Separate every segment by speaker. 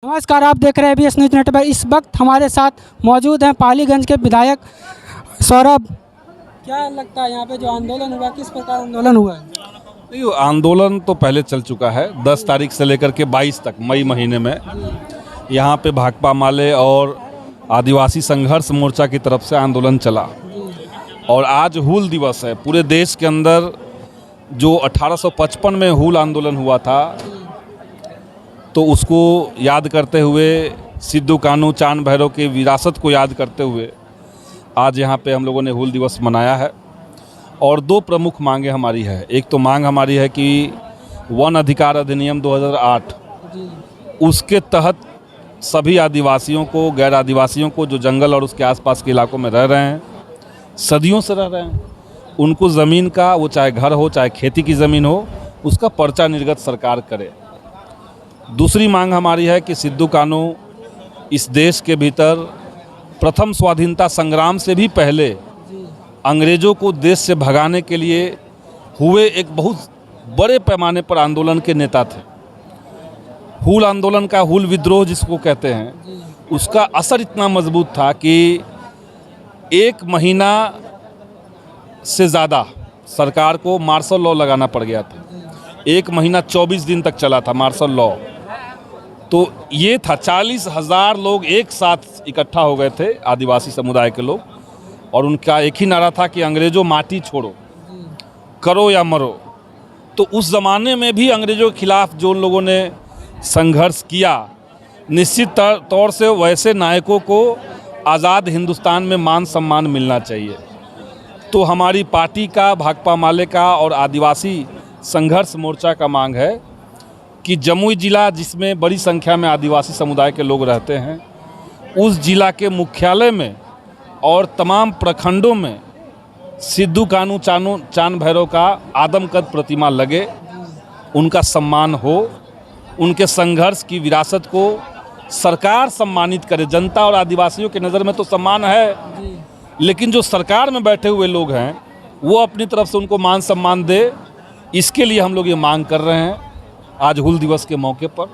Speaker 1: नमस्कार, आप देख रहे हैं ABS न्यूज़ नेटवर्क। इस वक्त हमारे साथ मौजूद हैं पालीगंज के विधायक सौरभ। क्या लगता है यहाँ पे जो आंदोलन हुआ, किस प्रकार आंदोलन हुआ है?
Speaker 2: नहीं, आंदोलन तो पहले चल चुका है। 10 तारीख से लेकर के 22 तक मई महीने में यहाँ पे भाकपा माले और आदिवासी संघर्ष मोर्चा की तरफ से आंदोलन चला और आज हूल दिवस है। पूरे देश के अंदर जो 1855 में हूल आंदोलन हुआ था तो उसको याद करते हुए, सिद्धू कान्हू चांद भैरव की विरासत को याद करते हुए आज यहाँ पे हम लोगों ने हूल दिवस मनाया है। और दो प्रमुख मांगे हमारी है। एक तो मांग हमारी है कि वन अधिकार अधिनियम 2008 उसके तहत सभी आदिवासियों को, गैर आदिवासियों को जो जंगल और उसके आसपास के इलाकों में रह रहे हैं, सदियों से रह रहे हैं, उनको ज़मीन का, वो चाहे घर हो चाहे खेती की ज़मीन हो, उसका पर्चा निर्गत सरकार करे। दूसरी मांग हमारी है कि सिद्धू कान्हू इस देश के भीतर प्रथम स्वाधीनता संग्राम से भी पहले अंग्रेज़ों को देश से भगाने के लिए हुए एक बहुत बड़े पैमाने पर आंदोलन के नेता थे। हूल आंदोलन का, हूल विद्रोह जिसको कहते हैं, उसका असर इतना मजबूत था कि 1 महीना से ज़्यादा सरकार को मार्शल लॉ लगाना पड़ गया था। 1 महीना 24 दिन तक चला था मार्शल लॉ। तो ये था 40,000 लोग एक साथ इकट्ठा हो गए थे, आदिवासी समुदाय के लोग, और उनका एक ही नारा था कि अंग्रेज़ों माटी छोड़ो, करो या मरो। तो उस ज़माने में भी अंग्रेज़ों के खिलाफ जो उन लोगों ने संघर्ष किया, निश्चित तौर से वैसे नायकों को आज़ाद हिंदुस्तान में मान सम्मान मिलना चाहिए। तो हमारी पार्टी का, भाकपा माले का और आदिवासी संघर्ष मोर्चा का मांग है कि जमुई जिला, जिसमें बड़ी संख्या में आदिवासी समुदाय के लोग रहते हैं, उस जिला के मुख्यालय में और तमाम प्रखंडों में सिद्धू कान्हू चांद भैरव का आदमकद प्रतिमा लगे, उनका सम्मान हो, उनके संघर्ष की विरासत को सरकार सम्मानित करे। जनता और आदिवासियों की नज़र में तो सम्मान है, लेकिन जो सरकार में बैठे हुए लोग हैं वो अपनी तरफ से उनको मान सम्मान दे। इसके लिए हम लोग ये मांग कर रहे हैं आज हूल दिवस के मौके पर।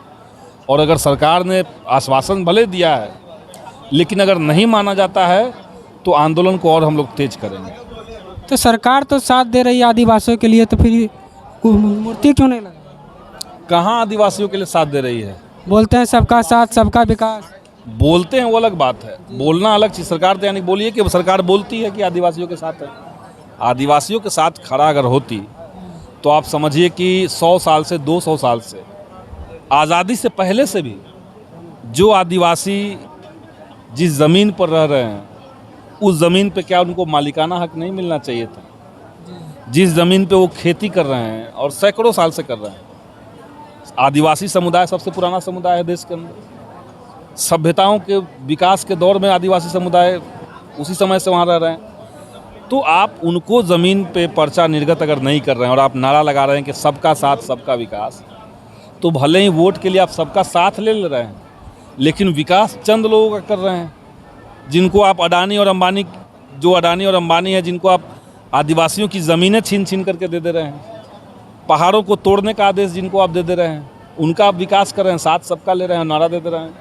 Speaker 2: और अगर सरकार ने आश्वासन भले दिया है, लेकिन अगर नहीं माना जाता है तो आंदोलन को और हम लोग तेज करेंगे।
Speaker 1: तो सरकार तो साथ दे रही है आदिवासियों के लिए, तो फिर मूर्ति क्यों नहीं लगी?
Speaker 2: कहाँ आदिवासियों के लिए साथ दे रही है?
Speaker 1: बोलते हैं सबका साथ सबका विकास।
Speaker 2: बोलते हैं वो अलग बात है, बोलना अलग चीज़। सरकार तो यानी बोलिए कि सरकार बोलती है कि आदिवासियों के साथ है। आदिवासियों के साथ खड़ा अगर होती तो आप समझिए कि 100 साल से, 200 साल से, आज़ादी से पहले से भी जो आदिवासी जिस ज़मीन पर रह रहे हैं, उस ज़मीन पे क्या उनको मालिकाना हक नहीं मिलना चाहिए था? जिस ज़मीन पे वो खेती कर रहे हैं और सैकड़ों साल से कर रहे हैं। आदिवासी समुदाय सबसे पुराना समुदाय है देश के अंदर। सभ्यताओं के विकास के दौर में आदिवासी समुदाय उसी समय से वहाँ रह रहे हैं। तो आप उनको ज़मीन पे पर्चा निर्गत अगर नहीं कर रहे हैं और आप नारा लगा रहे हैं कि सबका साथ सबका विकास, तो भले ही वोट के लिए आप सबका साथ ले रहे हैं, लेकिन विकास चंद लोगों का कर रहे हैं, जिनको आप अडानी और अंबानी, जो अडानी और अंबानी है, जिनको आप आदिवासियों की ज़मीनें छीन छीन करके दे रहे हैं, पहाड़ों को तोड़ने का आदेश जिनको आप दे रहे हैं, उनका आप विकास कर रहे हैं, साथ सबका ले रहे हैं, नारा दे रहे हैं।